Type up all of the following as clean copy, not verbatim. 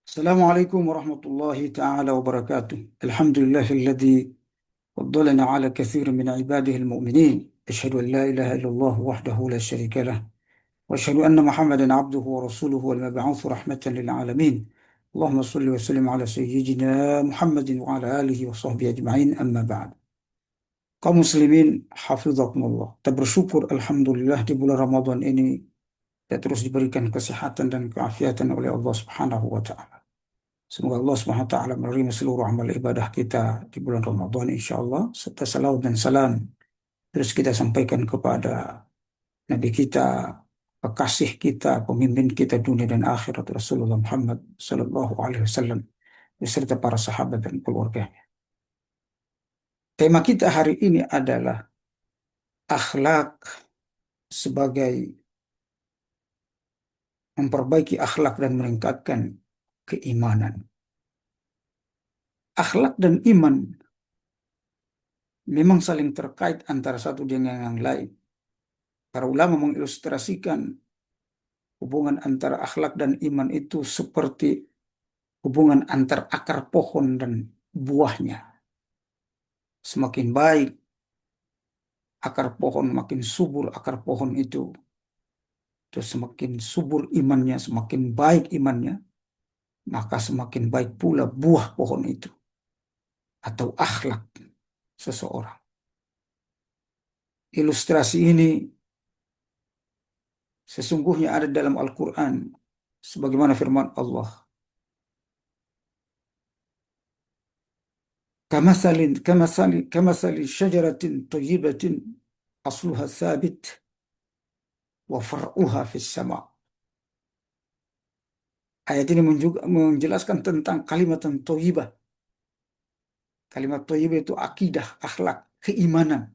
Assalamualaikum warahmatullahi taala wabarakatuh. Alhamdulillahilladzi faddalana ala katsirin min ibadihi almu'minin. Asyhadu an la ilaha illallah wahdahu la syarika lah wa asyhadu anna Muhammadan abduhu wa rasuluhu wal mab'uts rahmatan lil alamin. Allahumma shalli wa sallim ala sayyidina Muhammadin wa ala alihi wa sahbihi ajma'in amma ba'd. Kaum muslimin hafizakumullah. Kita bersyukur alhamdulillah di bulan Ramadan ini kita terus diberikan kesehatan dan keafiatan oleh Allah Subhanahu wa taala. Semoga Allah Subhanahu wa taala menerima seluruh amal ibadah kita di bulan Ramadan insya Allah, serta salawat dan salam terus kita sampaikan kepada Nabi kita, kekasih kita, pemimpin kita dunia dan akhirat, Rasulullah Muhammad Sallallahu Alaihi Wasallam beserta para sahabat dan keluarganya. Tema kita hari ini adalah akhlak sebagai memperbaiki akhlak dan meningkatkan keimanan. Akhlak dan iman memang saling terkait antara satu dengan yang lain. Para ulama mengilustrasikan hubungan antara akhlak dan iman itu seperti hubungan antar akar pohon dan buahnya. Semakin baik akar pohon, makin subur akar pohon itu. Terus semakin subur imannya, semakin baik imannya, maka semakin baik pula buah pohon itu atau akhlak seseorang. Ilustrasi ini sesungguhnya ada dalam Al-Quran sebagaimana firman Allah. Kamathali syajaratin thayyibatin asluha thabit wa far'uha fis sama. Ayat ini menjelaskan tentang kalimat thayyibah. Kalimat thayyibah itu akidah, akhlak, keimanan.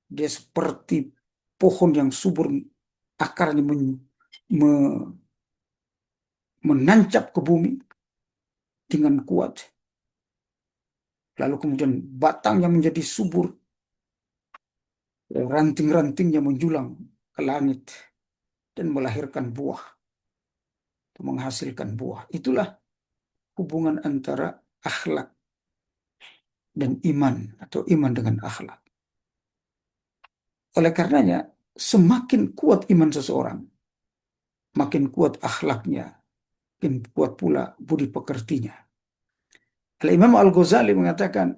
Dia seperti pohon yang subur, akarnya menancap ke bumi dengan kuat. Lalu kemudian batangnya menjadi subur, ranting-rantingnya menjulang ke langit dan melahirkan buah, menghasilkan buah. Itulah hubungan antara akhlak dan iman atau iman dengan akhlak. Oleh karenanya, semakin kuat iman seseorang, makin kuat akhlaknya, makin kuat pula budi pekertinya. Al-Imam Al-Ghazali mengatakan,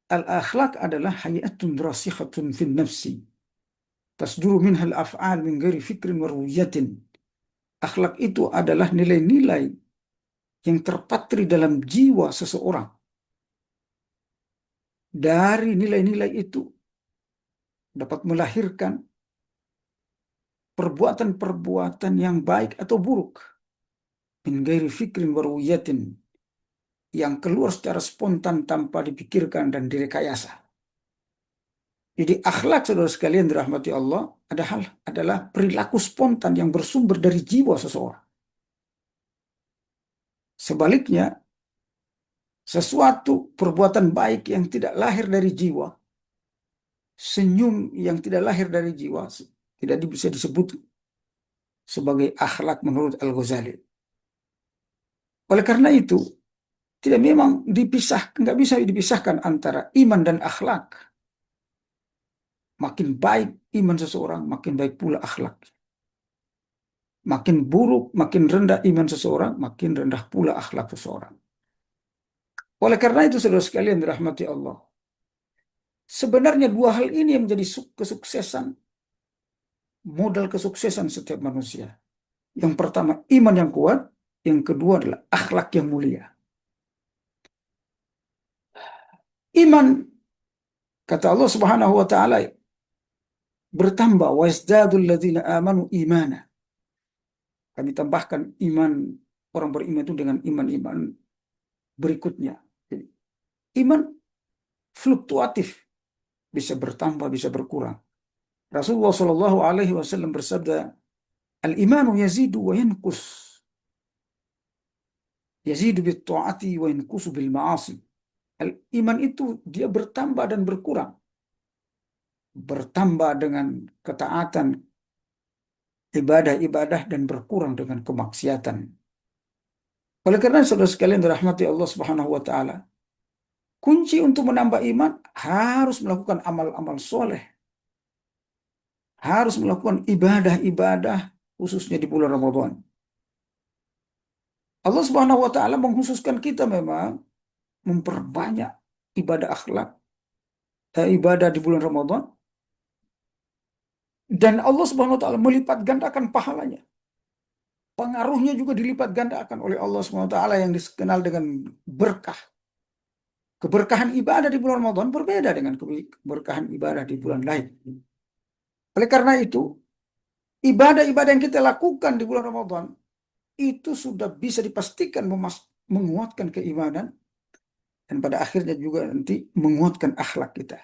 al-akhlak adalah hayatun rasikhatun fin nafsi. Tasduru minhal af'al min ghairi fikrin wa ruwiyatin. Akhlak itu adalah nilai-nilai yang terpatri dalam jiwa seseorang. Dari nilai-nilai itu dapat melahirkan perbuatan-perbuatan yang baik atau buruk. Min ghairi fikrin wa ruwiyatin. Yang keluar secara spontan tanpa dipikirkan dan direkayasa. Jadi akhlak saudara sekalian dirahmati Allah adalah perilaku spontan yang bersumber dari jiwa seseorang. Sebaliknya, sesuatu perbuatan baik yang tidak lahir dari jiwa, senyum yang tidak lahir dari jiwa, tidak bisa disebut sebagai akhlak menurut Al-Ghazali. Oleh karena itu, nggak bisa dipisahkan antara iman dan akhlak. Makin baik iman seseorang, makin baik pula akhlak. Makin buruk, makin rendah iman seseorang, makin rendah pula akhlak seseorang. Oleh karena itu, saudara sekalian dirahmati Allah, sebenarnya dua hal ini yang menjadi kesuksesan, modal kesuksesan setiap manusia. Yang pertama, iman yang kuat. Yang kedua adalah akhlak yang mulia. Iman, kata Allah Subhanahu wa taala, bertambah, wa yazdadul ladzina amanu imana. Kami tambahkan iman orang beriman itu dengan iman-iman berikutnya. Jadi, iman fluktuatif, bisa bertambah, bisa berkurang. Rasulullah Shallallahu Alaihi Wasallam bersabda, al-imanu yazidu wa yankus, yazidu bil taati wa yankusu bil ma'asi. Iman itu dia bertambah dan berkurang, bertambah dengan ketaatan, ibadah-ibadah, dan berkurang dengan kemaksiatan. Oleh karena saudara sekalian dirahmati Allah Subhanahu wa taala, kunci untuk menambah iman harus melakukan amal-amal soleh, harus melakukan ibadah-ibadah khususnya di bulan Ramadan. Allah Subhanahu wa taala mengkhususkan kita memang memperbanyak ibadah akhlak, ibadah di bulan Ramadan, dan Allah Subhanahu wa taala melipat gandakan pahalanya. Pengaruhnya juga dilipat gandakan oleh Allah Subhanahu wa taala yang dikenal dengan berkah. Keberkahan ibadah di bulan Ramadan berbeda dengan keberkahan ibadah di bulan lain. Oleh karena itu, ibadah-ibadah yang kita lakukan di bulan Ramadan itu sudah bisa dipastikan menguatkan keimanan dan pada akhirnya juga nanti menguatkan akhlak kita.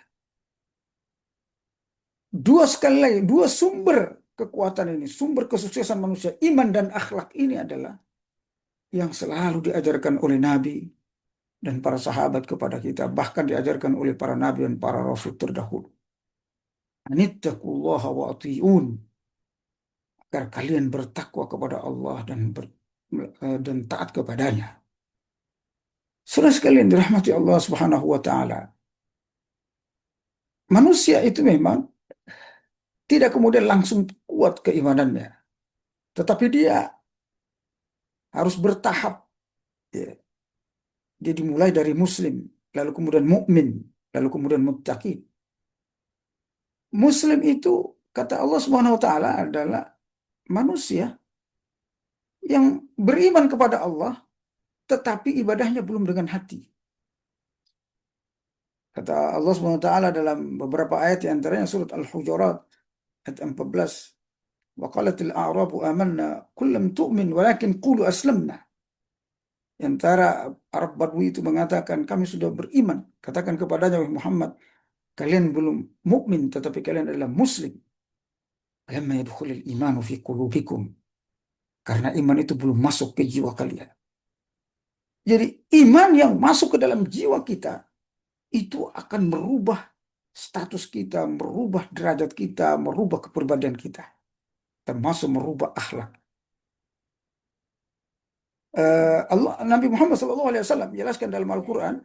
Dua sekali lagi, dua sumber kekuatan ini, sumber kesuksesan manusia, iman dan akhlak ini adalah yang selalu diajarkan oleh Nabi dan para sahabat kepada kita, bahkan diajarkan oleh para nabi dan para rasul terdahulu. Anittaqullaha wa ati'un, agar kalian bertakwa kepada Allah dan taat kepadanya. Saudara sekalian dirahmati Allah Subhanahu wa taala. Manusia itu memang tidak kemudian langsung kuat keimanannya, tetapi dia harus bertahap. Ya. Dia dimulai dari muslim, lalu kemudian mukmin, lalu kemudian muttaqi. Muslim itu kata Allah Subhanahu wa taala adalah manusia yang beriman kepada Allah tetapi ibadahnya belum dengan hati. Kata Allah Subhanahu wa taala dalam beberapa ayat di antaranya surat Al-Hujurat ayat 14, wa qalatil a'rabu amanna qul lam tu'min walakin qulu aslamna. Di antara Arab Badui itu mengatakan kami sudah beriman. Katakan kepadanya wahai Muhammad, kalian belum mukmin tetapi kalian adalah muslim. Lamma yadkhulul imanu fi qulubikum. Karena iman itu belum masuk ke jiwa kalian. Jadi iman yang masuk ke dalam jiwa kita itu akan merubah status kita, merubah derajat kita, merubah kepribadian kita, termasuk merubah akhlak. Nabi Muhammad SAW menjelaskan dalam Al-Quran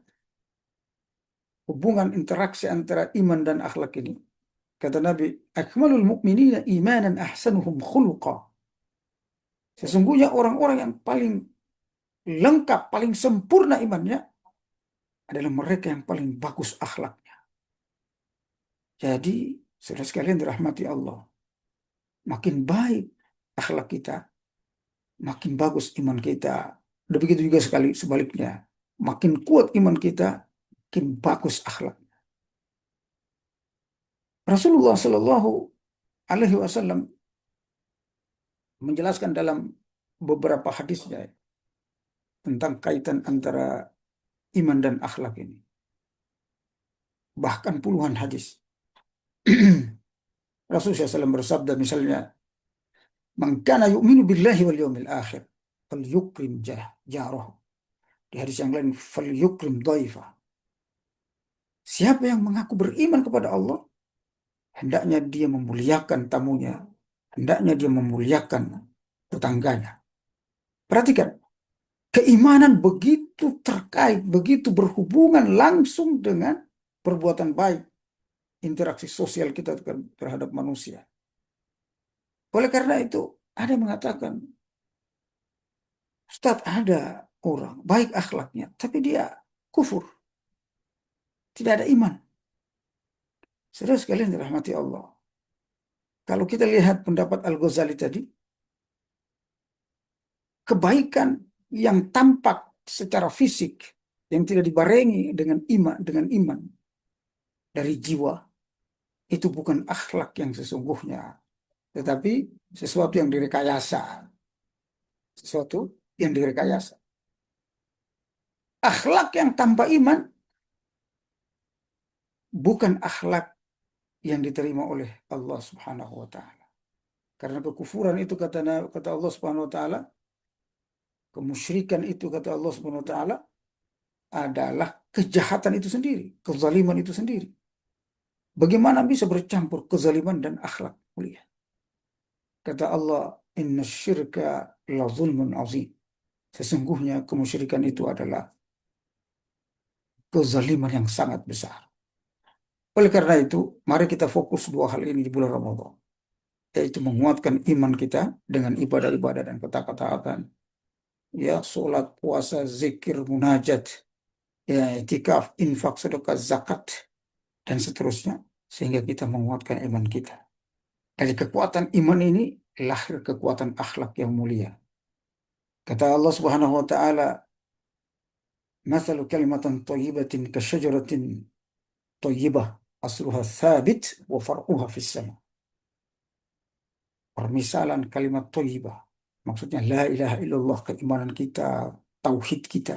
hubungan interaksi antara iman dan akhlak ini. Kata Nabi, akmalul mu'minina imanan ahsanuhum khuluqa. Sesungguhnya orang-orang yang paling lengkap, paling sempurna imannya adalah mereka yang paling bagus akhlaknya. Jadi, saudara sekalian dirahmati Allah, makin baik akhlak kita, makin bagus iman kita. Begitu juga sekali sebaliknya, makin kuat iman kita, makin bagus akhlak. Rasulullah Shallallahu Alaihi Wasallam menjelaskan dalam beberapa hadisnya tentang kaitan antara iman dan akhlak ini. Bahkan puluhan hadis. Rasulullah SAW bersabda misalnya, "Man kana yu'minu billahi wal yawmil akhir, falyukrim jarahu." Di hadis yang lain, "Falyukrim dhaifah." Siapa yang mengaku beriman kepada Allah, hendaknya dia memuliakan tamunya, hendaknya dia memuliakan tetangganya. Perhatikan, keimanan begitu terkait, begitu berhubungan langsung dengan perbuatan baik, interaksi sosial kita terhadap manusia. Oleh karena itu, ada yang mengatakan, Ustaz, ada orang baik akhlaknya, tapi dia kufur, tidak ada iman. Saudara sekalian dirahmati Allah. Kalau kita lihat pendapat Al-Ghazali tadi, kebaikan yang tampak secara fisik, yang tidak dibarengi dengan iman dari jiwa, itu bukan akhlak yang sesungguhnya, tetapi sesuatu yang direkayasa. Sesuatu yang direkayasa. Akhlak yang tanpa iman bukan akhlak yang diterima oleh Allah Subhanahu wa taala. Karena kekufuran itu kata Allah Subhanahu wa taala, kemusyrikan itu kata Allah Subhanahu wa taala adalah kejahatan itu sendiri, kezaliman itu sendiri. Bagaimana bisa bercampur kezaliman dan akhlak mulia? Kata Allah, "Inna syirka la zulmun azim." Sesungguhnya kemusyrikan itu adalah kezaliman yang sangat besar. Oleh karena itu, mari kita fokus dua hal ini di bulan Ramadan, yaitu menguatkan iman kita dengan ibadah-ibadah dan ketaatan, ya sholat, puasa, zikir, munajat, ya itikaf, infak, sedekah, zakat, dan seterusnya, sehingga kita menguatkan iman kita. Dari kekuatan iman ini lahir kekuatan akhlak yang mulia. Kata Allah Subhanahu wa taala, "Mathalu kalimatan thayyibatin kasyajaratin thayyibah asluha tsabit wa far'uha fis sama." Permisalan kalimat thayyibah, maksudnya la ilaha illallah, keimanan kita, tauhid kita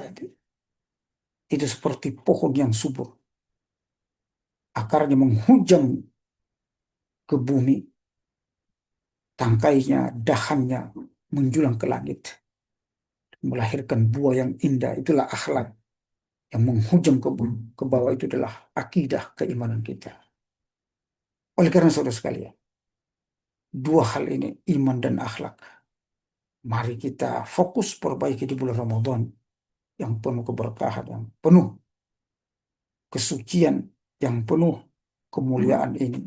itu seperti pohon yang subur, akarnya menghujam ke bumi, tangkainya, dahannya menjulang ke langit, melahirkan buah yang indah. Itulah akhlak yang menghujam ke bawah, itu adalah akidah keimanan kita. Oleh karena saudara sekalian, dua hal ini, iman dan akhlak, mari kita fokus perbaiki di bulan Ramadan yang penuh keberkahan, yang penuh kesucian, yang penuh kemuliaan ini,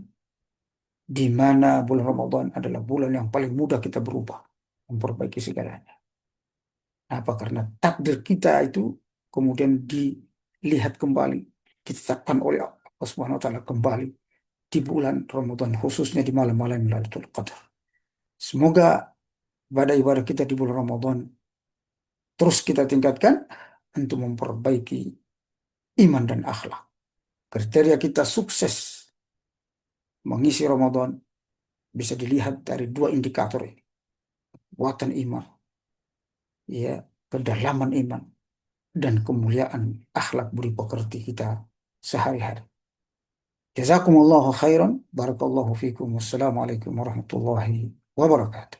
di mana bulan Ramadan adalah bulan yang paling mudah kita berubah, memperbaiki segalanya. Apa? Karena takdir kita itu kemudian dilihat kembali, ditetapkan oleh Allah Subhanahu wa taala kembali di bulan Ramadan, khususnya di malam-malam Lailatul Qadar. Semoga ibadah-ibadah kita di bulan Ramadan terus kita tingkatkan untuk memperbaiki iman dan akhlak. Kriteria kita sukses mengisi Ramadan bisa dilihat dari dua indikator ini. Kekuatan iman, ya, kedalaman iman, dan kemuliaan akhlak budi pekerti kita sehari-hari. Jazakumullahu khairan, barakallahu fikum, wassalamualaikum warahmatullahi wabarakatuh.